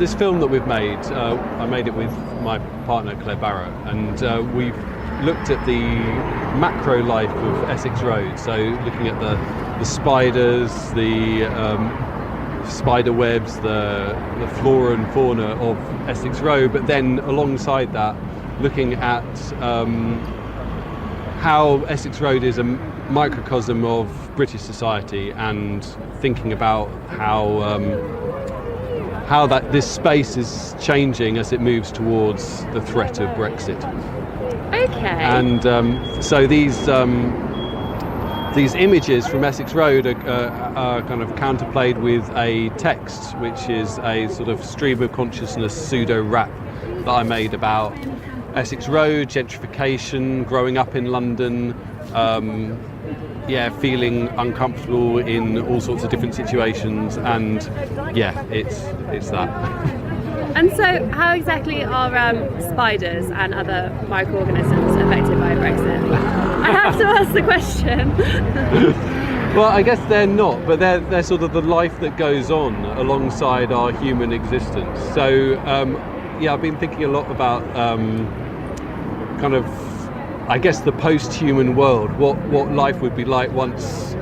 this film that we've made, I made it with my partner Claire Barrett, and we've looked at the macro life of Essex Road. So looking at the spiders, the spider webs, the flora and fauna of Essex Road, but then alongside that, looking at how Essex Road is a microcosm of British society, and thinking about how that this space is changing as it moves towards the threat of Brexit. Okay. And so these images from Essex Road are kind of counterplayed with a text, which is a sort of stream of consciousness pseudo rap that I made about Essex Road, gentrification, growing up in London, feeling uncomfortable in all sorts of different situations, and it's that. And so how exactly are spiders and other microorganisms affected by Brexit? I have to ask the question. Well, I guess they're not, but they're sort of the life that goes on alongside our human existence. So I've been thinking a lot about kind of, I guess, the post-human world, what life would be like once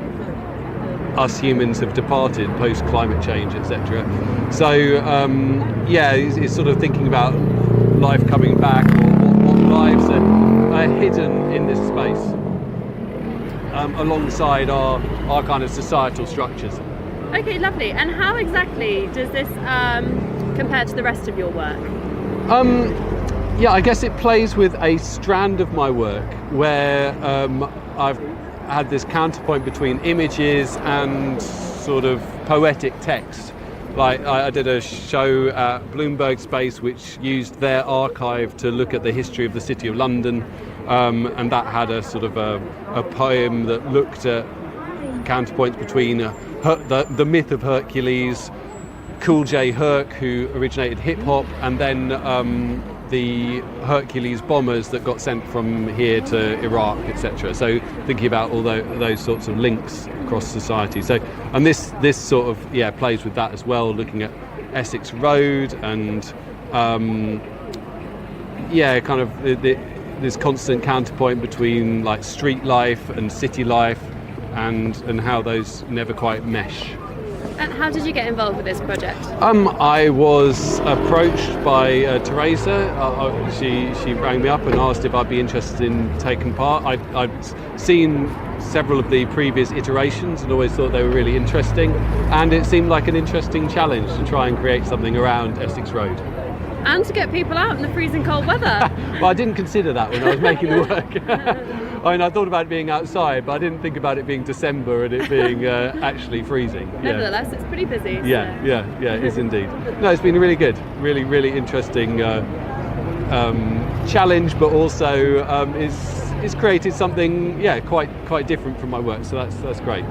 us humans have departed, post-climate change, etc. So it's sort of thinking about life coming back, or what lives are hidden in this space alongside our kind of societal structures. Okay, lovely. And how exactly does this compare to the rest of your work? I guess it plays with a strand of my work where I've had this counterpoint between images and sort of poetic text. Like I did a show at Bloomberg Space which used their archive to look at the history of the City of London, and that had a sort of a poem that looked at counterpoints between the myth of Hercules, Cool J Herc, who originated hip-hop, and then the Hercules bombers that got sent from here to Iraq, etc. So thinking about all those sorts of links across society. So, and this sort of plays with that as well, looking at Essex Road and kind of this constant counterpoint between like street life and city life, and how those never quite mesh. And how did you get involved with this project? I was approached by Teresa. She rang me up and asked if I'd be interested in taking part. I'd seen several of the previous iterations and always thought they were really interesting, and it seemed like an interesting challenge to try and create something around Essex Road. And to get people out in the freezing cold weather. Well, I didn't consider that when I was making the work. I mean, I thought about it being outside, but I didn't think about it being December and it being actually freezing. Nevertheless, it's pretty busy. Yeah, it is indeed. No, it's been really good, really, really interesting challenge, but also it's created something, quite different from my work. So that's great.